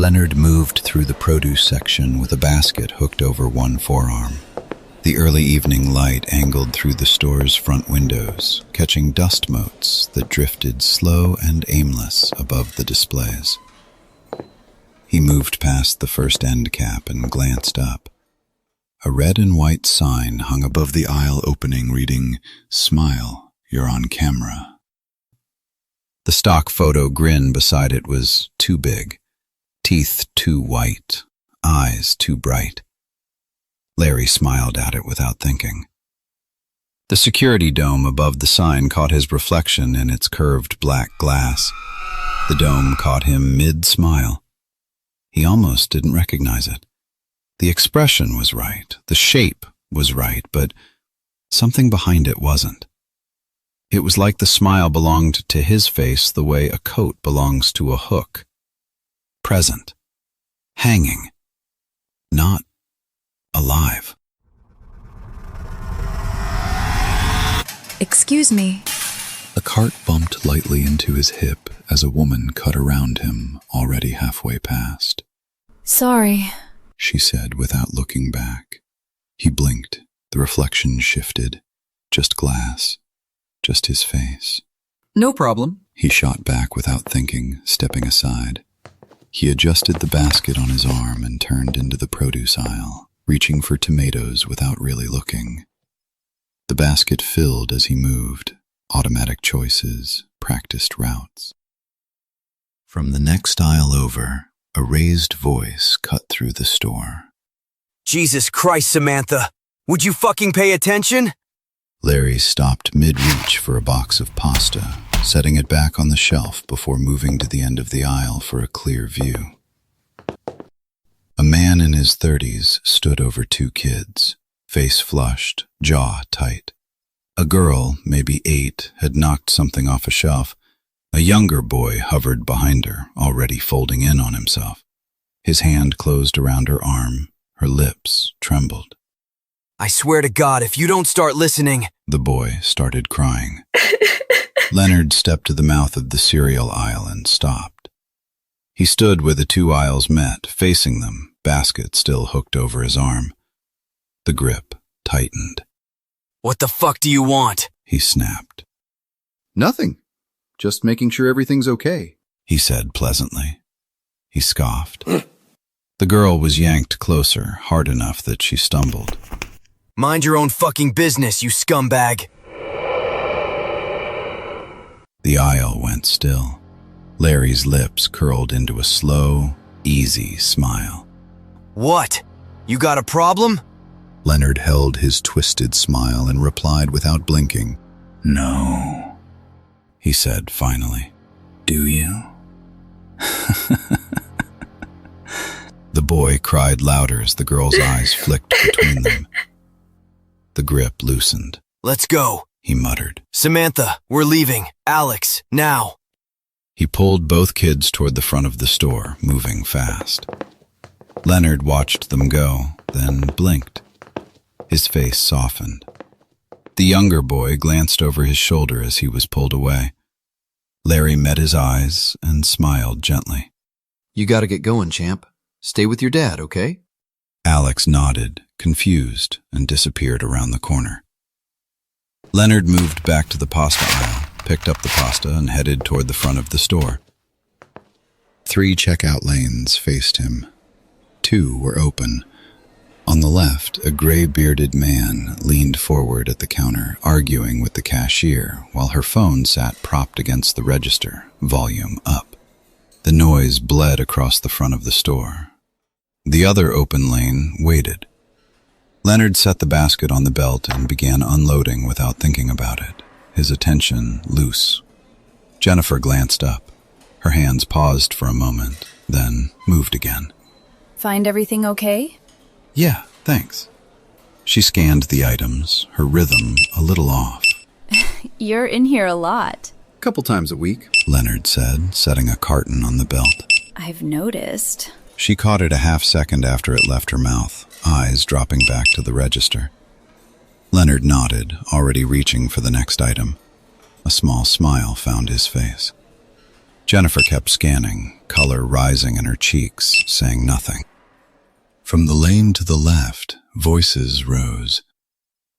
Leonard moved through the produce section with a basket hooked over one forearm. The early evening light angled through the store's front windows, catching dust motes that drifted slow and aimless above the displays. He moved past the first end cap and glanced up. A red and white sign hung above the aisle opening reading, "Smile, you're on camera." The stock photo grin beside it was too big, teeth too white, eyes too bright. Larry smiled at it without thinking. The security dome above the sign caught his reflection in its curved black glass. The dome caught him mid-smile. He almost didn't recognize it. The expression was right, the shape was right, but something behind it wasn't. It was like the smile belonged to his face the way a coat belongs to a hook. Present. Hanging. Not alive. Excuse me. A cart bumped lightly into his hip as a woman cut around him, already halfway past. Sorry, she said without looking back. He blinked. The reflection shifted. Just glass. Just his face. No problem, he shot back without thinking, stepping aside. He adjusted the basket on his arm and turned into the produce aisle, reaching for tomatoes without really looking. The basket filled as he moved, automatic choices, practiced routes. From the next aisle over, a raised voice cut through the store. Jesus Christ, Samantha! Would you fucking pay attention? Larry stopped mid-reach for a box of pasta, setting it back on the shelf before moving to the end of the aisle for a clear view. A man in his 30s stood over two kids, face flushed, jaw tight. A girl, maybe 8, had knocked something off a shelf. A younger boy hovered behind her, already folding in on himself. His hand closed around her arm. Her lips trembled. I swear to God, if you don't start listening... The boy started crying. Leonard stepped to the mouth of the cereal aisle and stopped. He stood where the two aisles met, facing them, basket still hooked over his arm. The grip tightened. What the fuck do you want? He snapped. Nothing. Just making sure everything's okay, he said pleasantly. He scoffed. The girl was yanked closer, hard enough that she stumbled. Mind your own fucking business, you scumbag. The aisle went still. Larry's lips curled into a slow, easy smile. What? You got a problem? Leonard held his twisted smile and replied without blinking. No, he said finally. Do you? The boy cried louder as the girl's eyes flicked between them. The grip loosened. Let's go, he muttered. Samantha, we're leaving. Alex, now. He pulled both kids toward the front of the store, moving fast. Leonard watched them go, then blinked. His face softened. The younger boy glanced over his shoulder as he was pulled away. Larry met his eyes and smiled gently. You gotta get going, champ. Stay with your dad, okay? Alex nodded, confused, and disappeared around the corner. Leonard moved back to the pasta aisle, picked up the pasta, and headed toward the front of the store. 3 checkout lanes faced him. 2 were open. On the left, a gray-bearded man leaned forward at the counter, arguing with the cashier, while her phone sat propped against the register, volume up. The noise bled across the front of the store. The other open lane waited. Leonard set the basket on the belt and began unloading without thinking about it, his attention loose. Jennifer glanced up. Her hands paused for a moment, then moved again. Find everything okay? Yeah, thanks. She scanned the items, her rhythm a little off. You're in here a lot. Couple times a week, Leonard said, setting a carton on the belt. I've noticed. She caught it a half second after it left her mouth, eyes dropping back to the register. Leonard nodded, already reaching for the next item. A small smile found his face. Jennifer kept scanning, color rising in her cheeks, saying nothing. From the lane to the left, voices rose.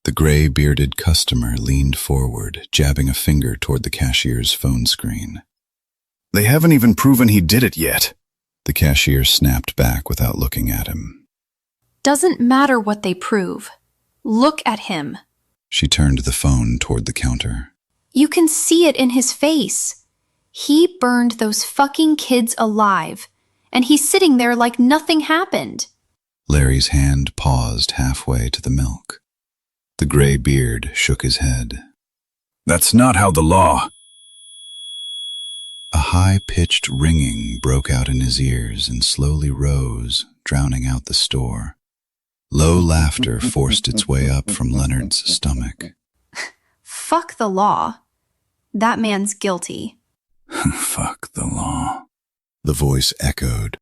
The gray-bearded customer leaned forward, jabbing a finger toward the cashier's phone screen. They haven't even proven he did it yet. The cashier snapped back without looking at him. Doesn't matter what they prove. Look at him. She turned the phone toward the counter. You can see it in his face. He burned those fucking kids alive, and he's sitting there like nothing happened. Larry's hand paused halfway to the milk. The gray beard shook his head. That's not how the law... A high-pitched ringing broke out in his ears and slowly rose, drowning out the store. Low laughter forced its way up from Leonard's stomach. Fuck the law. That man's guilty. Fuck the law. The voice echoed.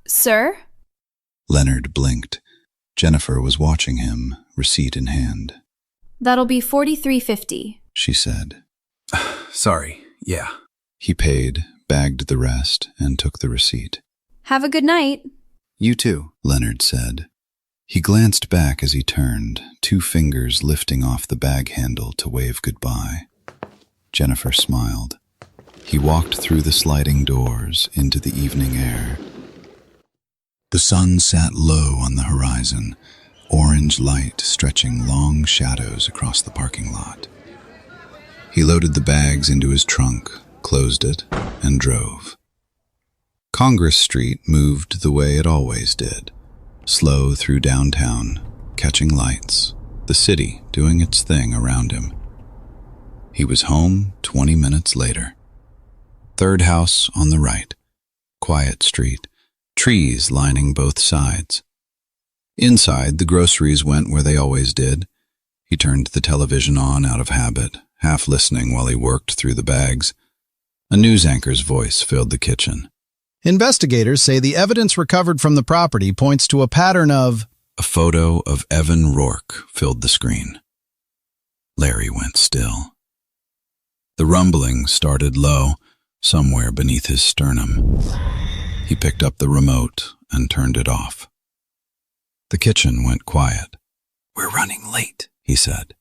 Sir? Leonard blinked. Jennifer was watching him, receipt in hand. That'll be $43.50, she said. Sorry, yeah. He paid, bagged the rest, and took the receipt. Have a good night. You too, Leonard said. He glanced back as he turned, 2 fingers lifting off the bag handle to wave goodbye. Jennifer smiled. He walked through the sliding doors into the evening air. The sun sat low on the horizon, orange light stretching long shadows across the parking lot. He loaded the bags into his trunk, closed it, and drove. Congress Street moved the way it always did, slow through downtown, catching lights, the city doing its thing around him. He was home 20 minutes later. Third house on the right, quiet street, trees lining both sides. Inside, the groceries went where they always did. He turned the television on out of habit, half listening while he worked through the bags. A news anchor's voice filled the kitchen. Investigators say the evidence recovered from the property points to a pattern of... A photo of Evan Rourke filled the screen. Larry went still. The rumbling started low, somewhere beneath his sternum. He picked up the remote and turned it off. The kitchen went quiet. "We're running late," he said.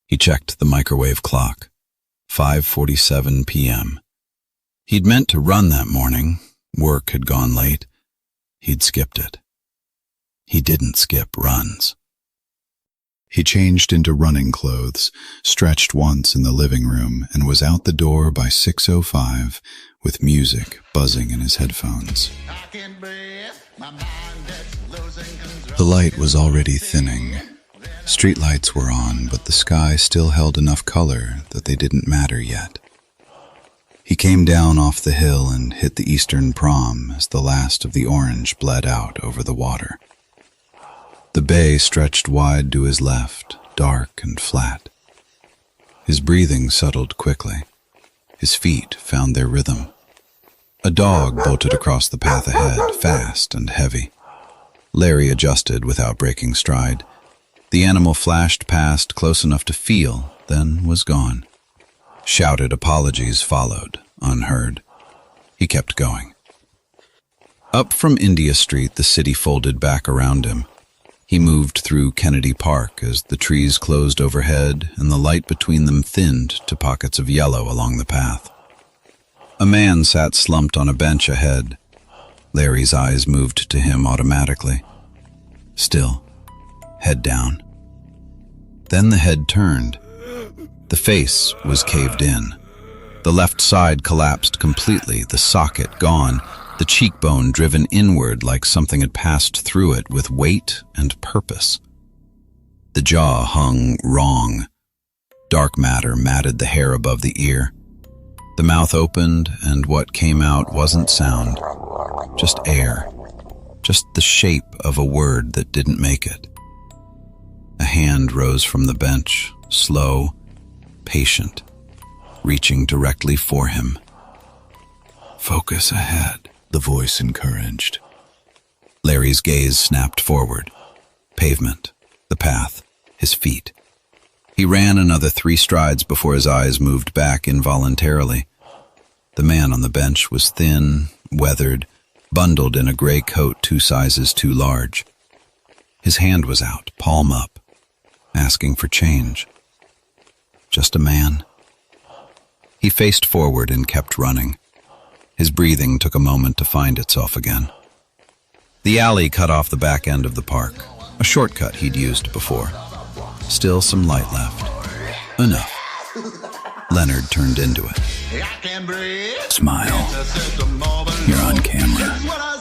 He checked the microwave clock. 5:47 p.m. He'd meant to run that morning. Work had gone late. He'd skipped it. He didn't skip runs. He changed into running clothes, stretched once in the living room, and was out the door by 6:05 with music buzzing in his headphones. The light was already thinning. Streetlights were on, but the sky still held enough color that they didn't matter yet. He came down off the hill and hit the eastern prom as the last of the orange bled out over the water. The bay stretched wide to his left, dark and flat. His breathing settled quickly. His feet found their rhythm. A dog bolted across the path ahead, fast and heavy. Larry adjusted without breaking stride. The animal flashed past close enough to feel, then was gone. Shouted apologies followed, unheard. He kept going. Up from India Street, the city folded back around him. He moved through Kennedy Park as the trees closed overhead and the light between them thinned to pockets of yellow along the path. A man sat slumped on a bench ahead. Larry's eyes moved to him automatically. Still, head down. Then the head turned. The face was caved in. The left side collapsed completely, the socket gone, the cheekbone driven inward like something had passed through it with weight and purpose. The jaw hung wrong. Dark matter matted the hair above the ear. The mouth opened, and what came out wasn't sound, just air, just the shape of a word that didn't make it. A hand rose from the bench, slow, patient, reaching directly for him. "Focus ahead," the voice encouraged. Larry's gaze snapped forward. Pavement, the path, his feet. He ran another 3 strides before his eyes moved back involuntarily. The man on the bench was thin, weathered, bundled in a gray coat 2 sizes too large. His hand was out, palm up, asking for change. Just a man. He faced forward and kept running. His breathing took a moment to find itself again. The alley cut off the back end of the park, a shortcut he'd used before. Still some light left. Enough. Leonard turned into it. Smile. You're on camera.